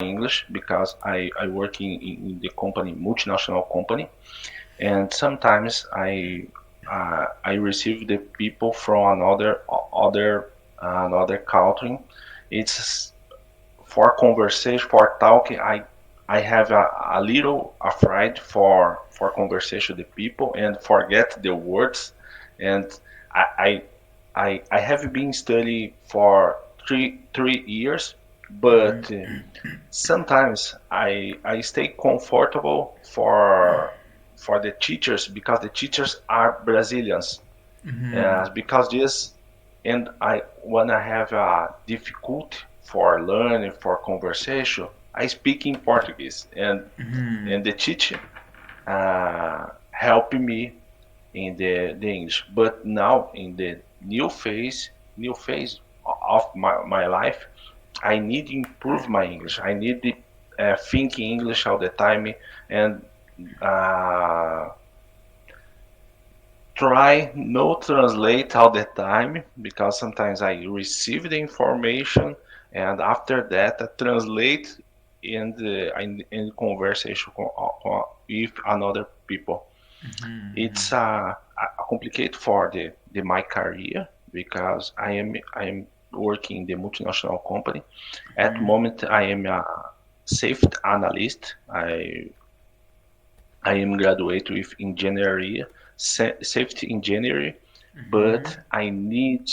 English because I work in the company, multinational company, and sometimes I receive the people from another country. It's for conversation, for talking. I have a little afraid for conversation with the people and forget the words, and I I I have been studying for three years, but sometimes I stay comfortable for the teachers because the teachers are Brazilians. Because this, and I when I have a difficulty for learning for conversation, I speak in Portuguese, and the teacher help me in the English. But now in the new phase of my life, I need to improve my English. I need to think English all the time and uh, try no translate all the time because sometimes I receive the information and after that I translate in conversation with another people. It's a complicated for the my career because I am working in the multinational company. At the moment, I am a safety analyst. I am graduate with engineering, safety engineering, but I need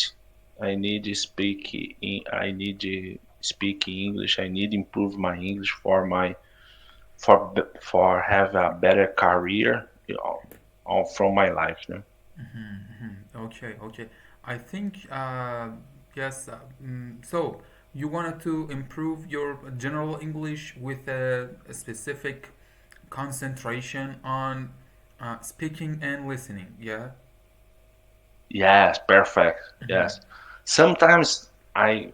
to speak English. I need to improve my English for have a better career, from my life. You know? Okay, okay. I think, yes. So, you wanted to improve your general English with a specific concentration on speaking and listening, yeah? Yes, perfect. Yes. Sometimes I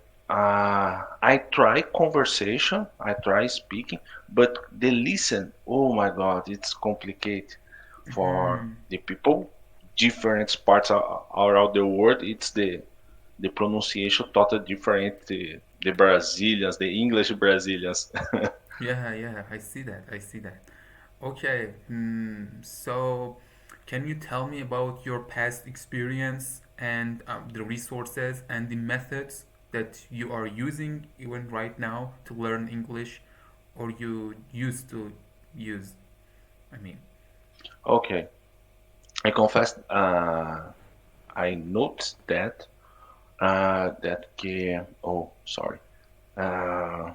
try conversation, I try speaking, but the listen, oh my God, it's complicated for the people. Different parts around the world, it's the pronunciation totally different. The Brazilians, the English Brazilians. Yeah, yeah, I see that. I see that. Okay, so can you tell me about your past experience and the resources and the methods that you are using even right now to learn English or you used to use? I mean, Okay, I confess, I noticed oh, sorry. Uh,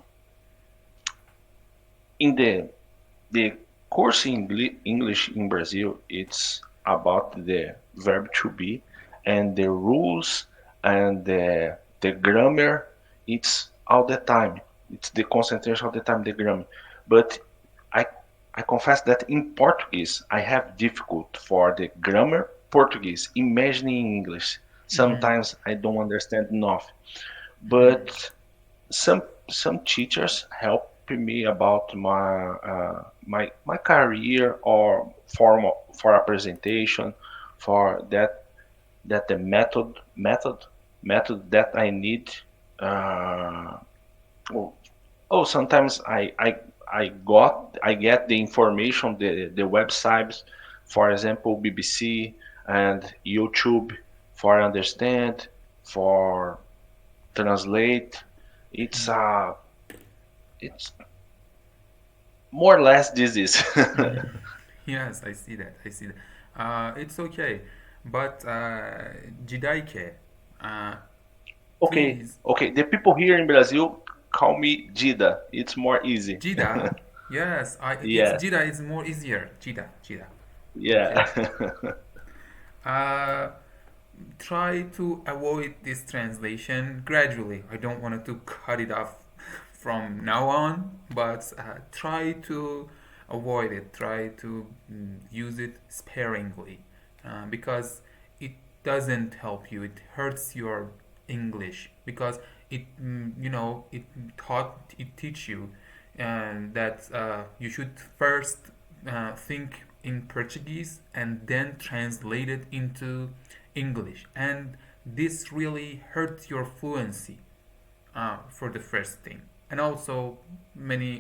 in the course in English in Brazil, it's about the verb to be and the rules and the grammar. It's all the time. It's the concentration all the time, the grammar. But I I confess that in Portuguese I have difficult for the grammar Portuguese, imagining English. Sometimes I don't understand enough. But some some teachers help me about my career or for a presentation for that the method that I need. Uh, oh, sometimes I get the information the websites, for example BBC and YouTube, for understand, for translate. It's it's more or less this is. yes, I see that. I see that. It's okay, but Didaique, uh, Okay, please, okay. The people here in Brazil call me Dida. It's more easy. Jida. Yes, it's Yes, Jida is more easier. Jida, Jida. Okay. yeah. Uh, Try to avoid this translation gradually. I don't want to cut it off from now on, but try to avoid it. Try to use it sparingly because it doesn't help you. It hurts your English because it teach you that you should first think in Portuguese and then translate it into English, and this really hurts your fluency for the first thing. and also many